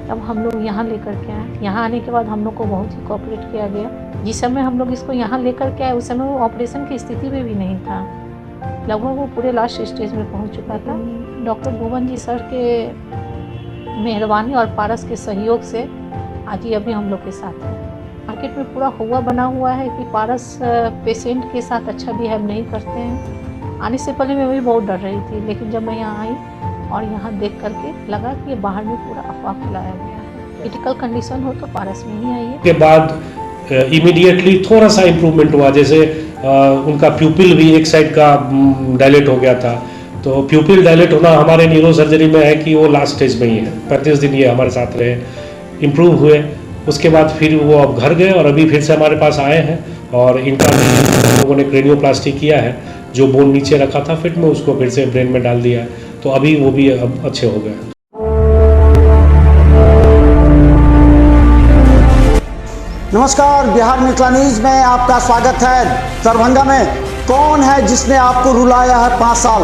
तब हम लोग यहाँ लेकर के आए। यहाँ आने के बाद हम लोग को बहुत ही कोऑपरेट किया गया। जिस समय हम लोग इसको यहाँ लेकर के आए उस समय वो ऑपरेशन की स्थिति में भी नहीं था, लगभग वो पूरे लास्ट स्टेज में पहुँच चुका था। डॉक्टर भुवन जी सर के मेहरबानी और पारस के सहयोग से आज ये अभी हम लोग के साथ है। मार्केट में पूरा हुआ बना हुआ है कि पारस पेशेंट के साथ अच्छा बिहेव नहीं करते हैं। आने से पहले मैं भी बहुत डर रही थी, लेकिन जब मैं यहाँ आई और यहाँ देख करके लगा कि ये बाहर में पूरा अफवाह फैलाया गया है। क्रिटिकल कंडीशन हो तो पारस में ही आइए। के बाद इमीडिएटली थोड़ा सा इम्प्रूवमेंट हुआ, जैसे उनका प्यूपिल भी एक साइड का डायलेट हो गया था। तो प्यूपिल डायलेट होना हमारे न्यूरो सर्जरी में है कि वो लास्ट स्टेज में ही है। 35 दिन ये हमारे साथ रहे, इम्प्रूव हुए। उसके बाद फिर वो अब घर गए और अभी फिर से हमारे पास आए हैं और इनका लोगों ने क्रेनियोप्लास्टी किया है। जो बोन नीचे रखा था फिट में उसको फिर से ब्रेन में डाल दिया है, तो अभी वो भी अब अच्छे हो गए। नमस्कार, बिहार मिथिला न्यूज में आपका स्वागत है। दरभंगा में कौन है जिसने आपको रुलाया है 5 साल?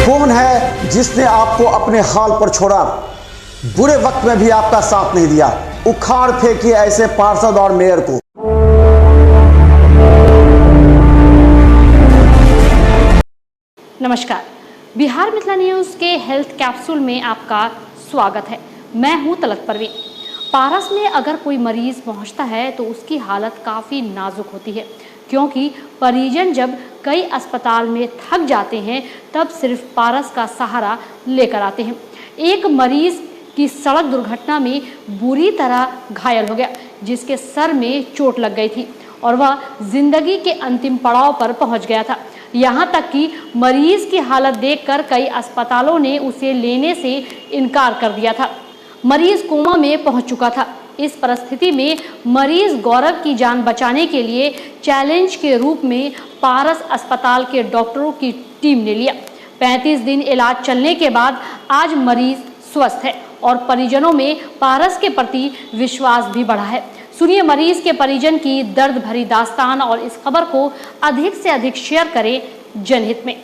कौन है जिसने आपको अपने हाल पर छोड़ा? बुरे वक्त में भी आपका साथ नहीं दिया। उखाड़ फेंकिए ऐसे पार्षद और मेयर को। नमस्कार, बिहार मिथिला न्यूज के हेल्थ कैप्सूल में आपका स्वागत है। मैं हूं तलत परवीन। पारस में अगर कोई मरीज पहुंचता है तो उसकी हालत काफ़ी नाजुक होती है, क्योंकि परिजन जब कई अस्पताल में थक जाते हैं तब सिर्फ पारस का सहारा लेकर आते हैं। एक मरीज की सड़क दुर्घटना में बुरी तरह घायल हो गया, जिसके सर में चोट लग गई थी और वह जिंदगी के अंतिम पड़ाव पर पहुंच गया था। यहाँ तक कि मरीज की हालत देखकर कई अस्पतालों ने उसे लेने से इनकार कर दिया था। मरीज कोमा में पहुंच चुका था। इस परिस्थिति में मरीज गौरव की जान बचाने के लिए चैलेंज के रूप में पारस अस्पताल के डॉक्टरों की टीम ने लिया। 35 दिन इलाज चलने के बाद आज मरीज स्वस्थ है और परिजनों में पारस के प्रति विश्वास भी बढ़ा है। सुनिए मरीज के परिजन की दर्द भरी दास्तान और इस खबर को अधिक से अधिक शेयर करें जनहित में।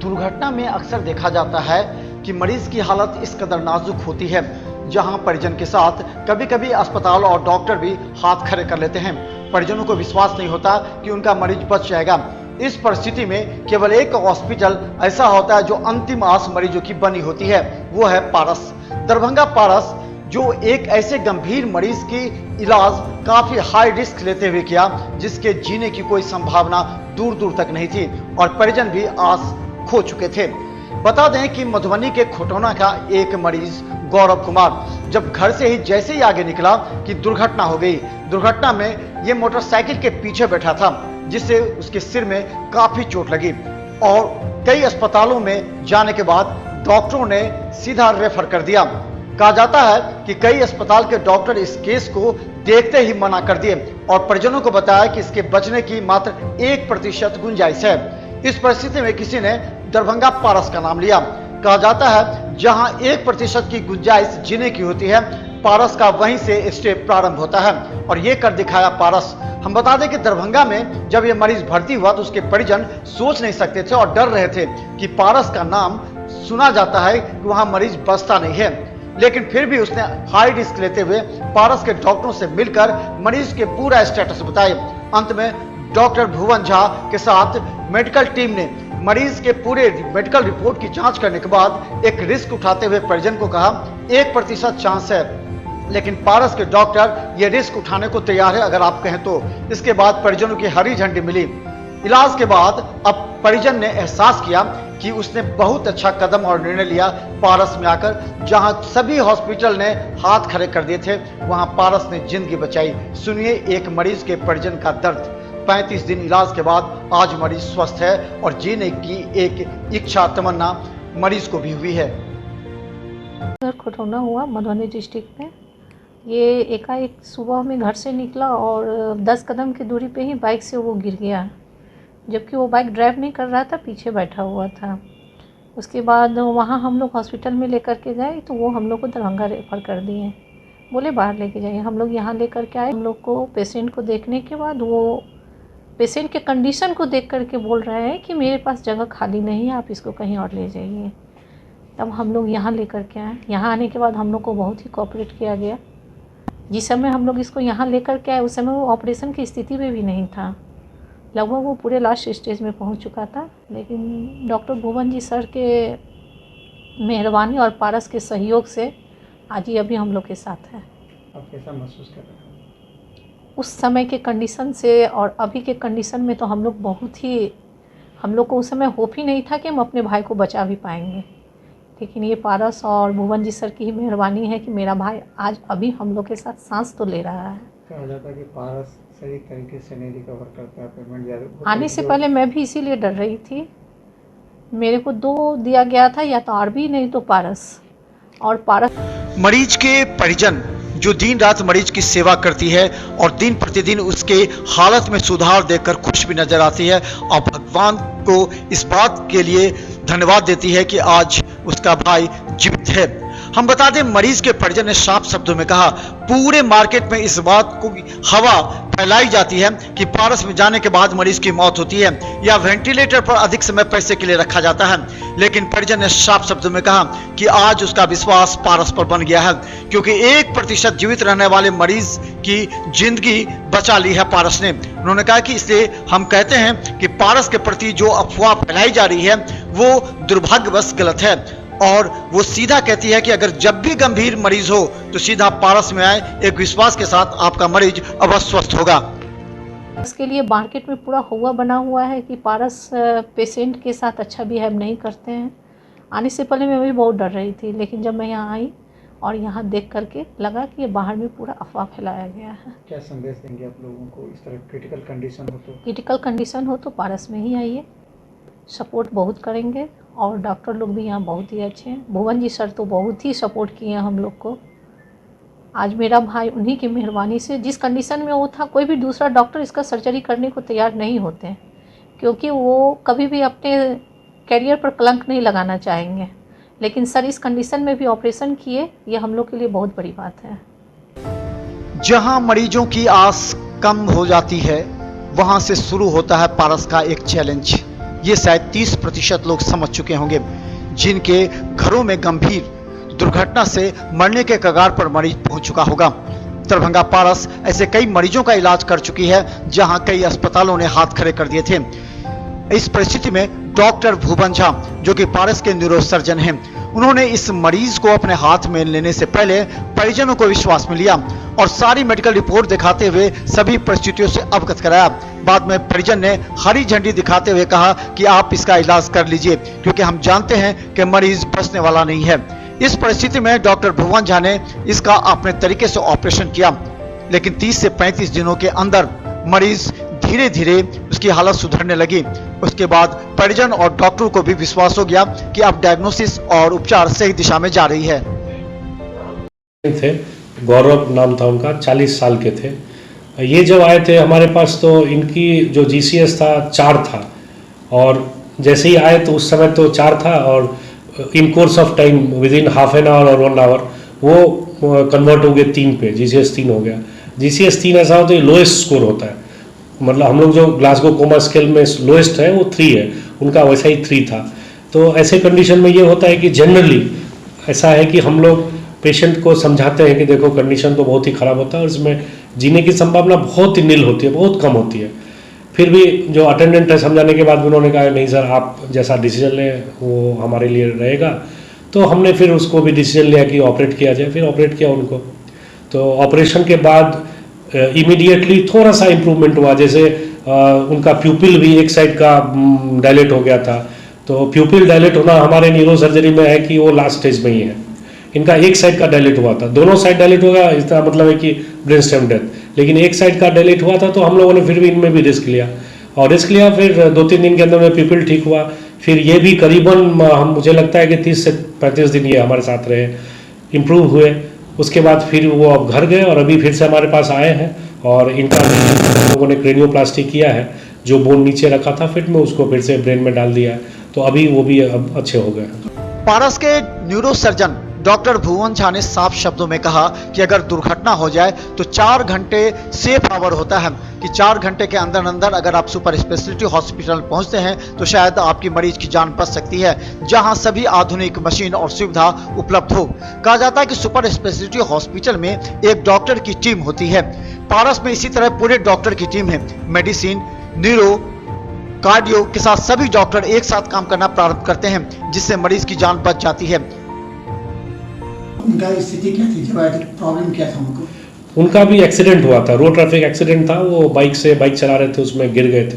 दुर्घटना में अक्सर देखा जाता है कि मरीज की हालत इस कदर नाजुक होती है, जहां परिजन के साथ कभी कभी अस्पताल और डॉक्टर भी हाथ खड़े कर लेते हैं। परिजनों को विश्वास नहीं होता कि उनका मरीज बच जाएगा। इस परिस्थिति में केवल एक हॉस्पिटल ऐसा होता है जो अंतिम आस मरीजों की बनी होती है, वो है पारस। दरभंगा पारस, जो एक ऐसे गंभीर मरीज की इलाज काफी हाई रिस्क लेते हुए किया, जिसके जीने की कोई संभावना दूर दूर तक नहीं थी और परिजन भी आस खो चुके थे। बता दें कि मधुबनी के खोटौना का एक मरीज गौरव कुमार जब घर से ही जैसे ही आगे निकला कि दुर्घटना हो गई। दुर्घटना में ये मोटरसाइकिल के पीछे बैठा था, जिससे उसके सिर में काफी चोट लगी और कई अस्पतालों में जाने के बाद डॉक्टरों ने सीधा रेफर कर दिया। कहा जाता है कि कई अस्पताल के डॉक्टर इस केस को देखते ही मना कर दिए और परिजनों को बताया कि इसके बचने की मात्र 1% गुंजाइश है। इस परिस्थिति में किसी ने दरभंगा पारस का नाम लिया। कहा जाता है जहां 1% की गुंजाइश जीने की होती है, पारस का वहीं से स्टेप प्रारंभ होता है और ये कर दिखाया पारस। हम बता दें कि दरभंगा में जब ये मरीज भर्ती हुआ तो उसके परिजन सोच नहीं सकते थे और डर रहे थे कि पारस का नाम सुना जाता है कि वहां मरीज बचता नहीं है, लेकिन फिर भी उसने हाई रिस्क लेते हुए पारस के डॉक्टरों से मिलकर मरीज के पूरा स्टेटस बताए। अंत में डॉक्टर भुवन झा के साथ मेडिकल टीम ने मरीज के पूरे मेडिकल रिपोर्ट की जांच करने के बाद एक रिस्क उठाते हुए परिजन को कहा 1% चांस है, लेकिन पारस के डॉक्टर ये रिस्क उठाने को तैयार है अगर आप कहें तो। इसके बाद परिजनों की हरी झंडी मिली। इलाज के बाद अब परिजन ने एहसास किया कि उसने बहुत अच्छा कदम और निर्णय लिया पारस में आकर। जहां सभी हॉस्पिटल ने हाथ खड़े कर दिए थे, वहां पारस ने जिंदगी बचाई। सुनिए एक मरीज के परिजन का दर्द। 35 दिन इलाज के बाद आज मरीज स्वस्थ है और जीने की एक इच्छा तमन्ना मरीज को भी हुई है। खोटौना हुआ मधुबनी डिस्ट्रिक्ट में। ये एकाएक सुबह में घर से निकला और 10 कदम की दूरी पे ही बाइक से वो गिर गया, जबकि वो बाइक ड्राइव नहीं कर रहा था, पीछे बैठा हुआ था। उसके बाद वहाँ हम लोग हॉस्पिटल में लेकर के गए तो वो हम लोग को दरभंगा रेफ़र कर दिए, बोले बाहर लेके जाइए। हम लोग यहाँ लेकर के आए। हम लोग को पेशेंट को देखने के बाद वो पेशेंट के कंडीशन को देख करके बोल रहे हैं कि मेरे पास जगह खाली नहीं है, आप इसको कहीं और ले जाइए। तब हम लोग यहाँ लेकर के आए। यहाँ आने के बाद हम लोग को बहुत ही कोऑपरेट किया गया। जिस समय हम लोग इसको यहाँ लेकर के आए उस समय वो ऑपरेशन की स्थिति में भी नहीं था, लगभग वो पूरे लास्ट स्टेज में पहुँच चुका था। लेकिन डॉक्टर भुवन जी सर के मेहरबानी और पारस के सहयोग से आज ये अभी हम लोग के साथ है। आप कैसा महसूस कर रहे हैं? उस समय के कंडीशन से और अभी के कंडीशन में तो हम लोग को उस समय होप ही नहीं था कि हम अपने भाई को बचा भी पाएंगे। लेकिन ये पारस और भुवन जी सर की ही मेहरबानी है कि मेरा भाई आज अभी हम लोग के साथ सांस तो ले रहा है। कहा जाता है कि पारस सही तरीके से नहीं रिकवर करता है, पेमेंट ज़्यादा आने से पहले मैं भी इसीलिए डर रही थी। मेरे को 2 दिया गया था, या तो आरबी नहीं तो पारस। और पारस मरीज के परिजन जो दिन रात मरीज की सेवा करती है और दिन प्रतिदिन उसके हालत में सुधार देखकर खुश भी नजर आती है और भगवान को इस बात के लिए धन्यवाद देती है कि आज उसका भाई जीवित है। हम बता दें, मरीज के परिजन ने साफ शब्दों में कहा, पूरे मार्केट में इस बात को हवा फैलाई जाती है कि पारस में जाने के बाद मरीज की मौत होती है या वेंटिलेटर पर अधिक समय पैसे के लिए रखा जाता है। लेकिन परिजन ने साफ शब्दों में कहा कि आज उसका विश्वास पारस पर बन गया है, क्योंकि 1% जीवित रहने वाले मरीज की जिंदगी बचा ली है पारस ने। उन्होंने कहा कि इसलिए हम कहते हैं कि पारस के प्रति जो अफवाह फैलाई जा रही है वो दुर्भाग्यवश गलत है, और वो सीधा कहती है कि अगर जब भी गंभीर मरीज हो तो सीधा पारस में आए, एक विश्वास के साथ आपका मरीज अवश्य स्वस्थ होगा। इसके लिए मार्केट में पूरा हुआ बना हुआ है कि पारस पेशेंट के साथ अच्छा बिहेव नहीं करते हैं। आने से पहले मैं भी बहुत डर रही थी, लेकिन जब मैं यहाँ आई और यहाँ देख करके लगा कि ये बाहर में पूरा अफवाह फैलाया गया है। क्या संदेश देंगे आप लोगों को इस तरह क्रिटिकल कंडीशन हो तो? क्रिटिकल कंडीशन हो तो पारस में ही आइए, सपोर्ट बहुत करेंगे और डॉक्टर लोग भी यहाँ बहुत ही अच्छे हैं। भुवन जी सर तो बहुत ही सपोर्ट किए हैं हम लोग को। आज मेरा भाई उन्हीं की मेहरबानी से, जिस कंडीशन में वो था, कोई भी दूसरा डॉक्टर इसका सर्जरी करने को तैयार नहीं होते हैं, क्योंकि वो कभी भी अपने कैरियर पर कलंक नहीं लगाना चाहेंगे। लेकिन सर इस कंडीशन में भी ऑपरेशन किए, ये हम लोग के लिए बहुत बड़ी बात है। जहां मरीजों की आस कम हो जाती है वहां से शुरू होता है पारस का एक चैलेंज। ये शायद 30% लोग समझ चुके होंगे, जिनके घरों में गंभीर दुर्घटना से मरने के कगार पर मरीज पहुंच चुका होगा। दरभंगा पारस ऐसे कई मरीजों का इलाज कर चुकी है, जहां कई अस्पतालों ने हाथ खड़े कर दिए थे। इस परिस्थिति में डॉक्टर भुवन झा, जो कि पारस के न्यूरोसर्जन हैं, उन्होंने इस मरीज को अपने हाथ में लेने से पहले परिजनों को विश्वास में लिया और सारी मेडिकल रिपोर्ट दिखाते हुए सभी परिस्थितियों से अवगत कराया। बाद में परिजन ने हरी झंडी दिखाते हुए कहा कि आप इसका इलाज कर लीजिए, क्योंकि हम जानते हैं कि मरीज बचने वाला नहीं है। इस परिस्थिति में डॉक्टर भुवन झा ने इसका अपने तरीके से ऑपरेशन किया, लेकिन 30 से 35 दिनों के अंदर मरीज धीरे धीरे उसकी हालत सुधरने लगी। उसके बाद परिजन और डॉक्टर को भी विश्वास हो गया कि अब डायग्नोसिस और उपचार सही दिशा में जा रही है। थे गौरव नाम था उनका, 40 साल के थे। ये जब आए थे हमारे पास तो इनकी जो GCS था 4 था, और जैसे ही आए तो उस समय तो 4 था, और in course of time within half an hour और 1 आवर वो कन्वर्ट हो गए 3 पे, GCS 3 हो गया। GCS 3 ऐसा होता है लोएस्ट स्कोर होता है, मतलब हम लोग जो ग्लासगो कोमा स्केल में लोएस्ट है वो 3 है, उनका वैसा ही 3 था। तो ऐसे कंडीशन में ये होता है कि जनरली ऐसा है कि हम लोग पेशेंट को समझाते हैं कि देखो कंडीशन तो बहुत ही ख़राब होता है और इसमें जीने की संभावना बहुत ही नील होती है, बहुत कम होती है। फिर भी जो अटेंडेंट है समझाने के बाद भी उन्होंने कहा नहीं सर आप जैसा डिसीजन लें वो हमारे लिए रहेगा। तो हमने फिर उसको भी डिसीजन लिया कि ऑपरेट किया जाए, फिर ऑपरेट किया उनको। तो ऑपरेशन के बाद इमीडिएटली थोड़ा सा इम्प्रूवमेंट हुआ, जैसे उनका प्यूपिल भी एक साइड का डायलेट हो गया था। तो प्यूपिल डायलेट होना हमारे न्यूरो सर्जरी में है कि वो लास्ट स्टेज में ही है। इनका एक साइड का डायलेट हुआ था, दोनों साइड डायलेट होगा इसका मतलब है कि ब्रेन स्टेम डेथ, लेकिन एक साइड का डायलेट हुआ था। तो हम लोगों ने फिर भी इनमें भी रिस्क लिया, और रिस्क लिया फिर 2-3 दिन के अंदर में प्यूपिल ठीक हुआ। फिर ये भी करीबन मुझे लगता है कि 30 से 35 दिन ये हमारे साथ रहे, इम्प्रूव हुए। उसके बाद फिर वो अब घर गए और अभी फिर से हमारे पास आए हैं, और इनका लोगों ने क्रेनियोप्लास्टी किया है, जो बोन नीचे रखा था फिट में उसको फिर से ब्रेन में डाल दिया है, तो अभी वो भी अब अच्छे हो गए हैं। पारस के न्यूरोसर्जन डॉक्टर भुवन झा ने साफ शब्दों में कहा कि अगर दुर्घटना हो जाए तो 4 घंटे सेफ आवर होता है, कि 4 घंटे के अंदर अंदर अगर आप सुपर स्पेशलिटी हॉस्पिटल पहुंचते हैं तो शायद आपकी मरीज की जान बच सकती है, जहां सभी आधुनिक मशीन और सुविधा उपलब्ध हो। कहा जाता है कि सुपर स्पेशलिटी हॉस्पिटल में एक डॉक्टर की टीम होती है। पारस में इसी तरह पूरे डॉक्टर की टीम है। मेडिसिन, न्यूरो, कार्डियो के साथ सभी डॉक्टर एक साथ काम करना प्रारंभ करते हैं, जिससे मरीज की जान बच जाती है। उनका स्थिति क्या थी, जब आए प्रॉब्लम क्या था उनको? उनका भी एक्सीडेंट हुआ था, रोड ट्रैफिक एक्सीडेंट था। वो बाइक चला रहे थे, उसमें गिर गए थे।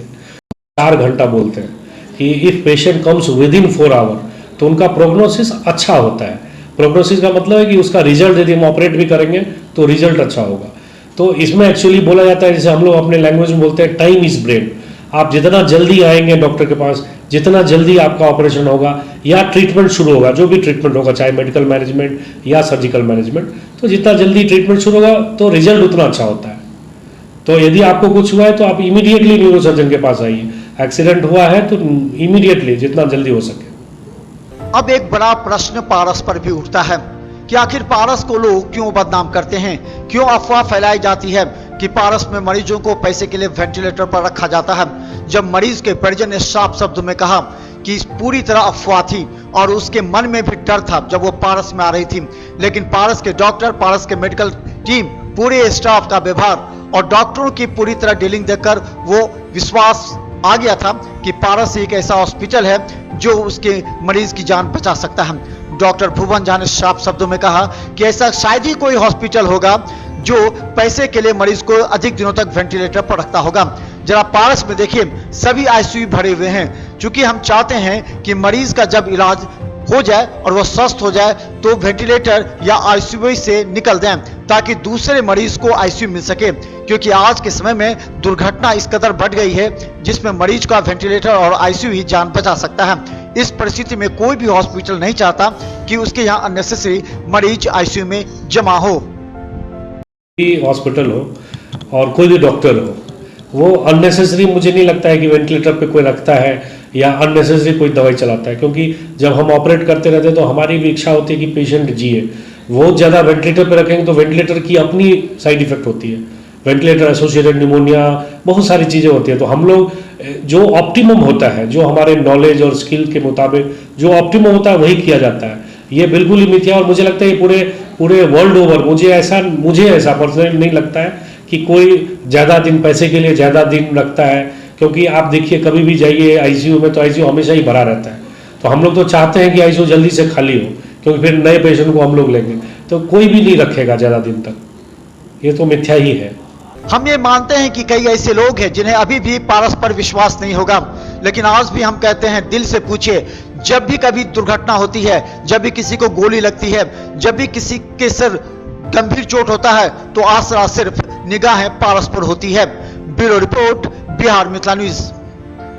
4 घंटा बोलते हैं कि if patient comes with in 4 hour तो उनका प्रोग्नोसिस अच्छा होता है। प्रोग्नोसिस का मतलब है कि उसका रिजल्ट यदि हम ऑपरेट भी करेंगे तो रिजल्ट अच्छा होगा। तो इसमें एक्चुअली बोला जाता है, जैसे हम लोग अपने लैंग्वेज में बोलते हैं, टाइम इज ब्रेन। आप जितना जल्दी आएंगे डॉक्टर के पास, जितना जल्दी आपका ऑपरेशन होगा या ट्रीटमेंट शुरू होगा, जो भी ट्रीटमेंट होगा, चाहे मेडिकल मैनेजमेंट या सर्जिकल मैनेजमेंट, तो जितना जल्दी ट्रीटमेंट शुरू होगा तो रिजल्ट उतना अच्छा होता है। तो यदि आपको कुछ हुआ है तो आप इमीडिएटली न्यूरोसर्जन के पास आइए। एक्सीडेंट हुआ है तो इमीडिएटली जितना जल्दी हो सके। अब एक बड़ा प्रश्न पारस पर भी उठता है कि आखिर पारस को लोग क्यों बदनाम करते हैं, क्यों अफवाह फैलाई जाती है कि पारस में मरीजों को पैसे के लिए वेंटिलेटर पर रखा जाता है। जब मरीज के परिजन ने साफ शब्दों में कहा कि पूरी तरह अफवाह थी और उसके मन में भी डर था जब वो पारस में आ रही थी, लेकिन पारस के डॉक्टर, पारस के मेडिकल टीम, पूरे स्टाफ का व्यवहार और डॉक्टरों की पूरी तरह डीलिंग देखकर वो विश्वास आ गया था कि पारस एक ऐसा हॉस्पिटल है जो उसके मरीज की जान बचा सकता है। डॉक्टर भुवन झा ने साफ शब्दों में कहा कि ऐसा शायद ही कोई हॉस्पिटल होगा जो पैसे के लिए मरीज को अधिक दिनों तक वेंटिलेटर पर रखता होगा। जरा पारस में देखिए, सभी आईसीयू भरे हुए हैं, क्योंकि हम चाहते हैं कि मरीज का जब इलाज हो जाए और वो स्वस्थ हो जाए तो वेंटिलेटर या आईसीयू से निकल जाए, ताकि दूसरे मरीज को आईसीयू मिल सके। क्योंकि आज के समय में दुर्घटना इस कदर बढ़ गई है जिसमें मरीज का वेंटिलेटर और आईसीयू ही जान बचा सकता है। इस परिस्थिति में कोई भी हॉस्पिटल नहीं चाहता कि उसके यहाँ अननेसेसरी मरीज आईसीयू में जमा हो। हॉस्पिटल हो और कोई भी डॉक्टर हो, वो अननेसेसरी मुझे नहीं लगता है कि वेंटिलेटर पे कोई रखता है या अननेसेसरी कोई दवाई चलाता है। क्योंकि जब हम ऑपरेट करते रहते हैं तो हमारी भी इच्छा होती है कि पेशेंट जिए। वो ज़्यादा वेंटिलेटर पे रखेंगे तो वेंटिलेटर की अपनी साइड इफेक्ट होती है, वेंटिलेटर एसोसिएटेड निमोनिया, बहुत सारी चीज़ें होती है। तो हम लोग जो ऑप्टिमम होता है, जो हमारे नॉलेज और स्किल के मुताबिक जो ऑप्टिमम होता है वही किया जाता है। ये बिल्कुल ही मिथ्या, और मुझे लगता है ये पूरे वर्ल्ड ओवर मुझे ऐसा पर्सनली नहीं लगता है कि कोई ज़्यादा दिन पैसे के लिए ज़्यादा दिन रखता है। क्योंकि आप देखिए, कभी भी जाइए आईसीयू में तो आईसीयू हमेशा ही भरा रहता है। तो हम लोग तो चाहते हैं कि आईसीयू जल्दी से खाली हो, क्योंकि फिर नए पेशेंट को हम लोग लेंगे। तो कोई भी नहीं रखेगा ज़्यादा दिन तक, ये तो मिथ्या ही है। हम ये मानते हैं कि कई ऐसे लोग हैं जिन्हें अभी भी पारस पर विश्वास नहीं होगा, लेकिन आज भी हम कहते हैं, दिल से पूछिए, जब भी कभी दुर्घटना होती है, जब भी किसी को गोली लगती है, जब भी किसी के सिर गंभीर चोट होता है, तो आसरा सिर्फ निगाहें पारस पर होती है। Bureau report, Bihar Mithila news.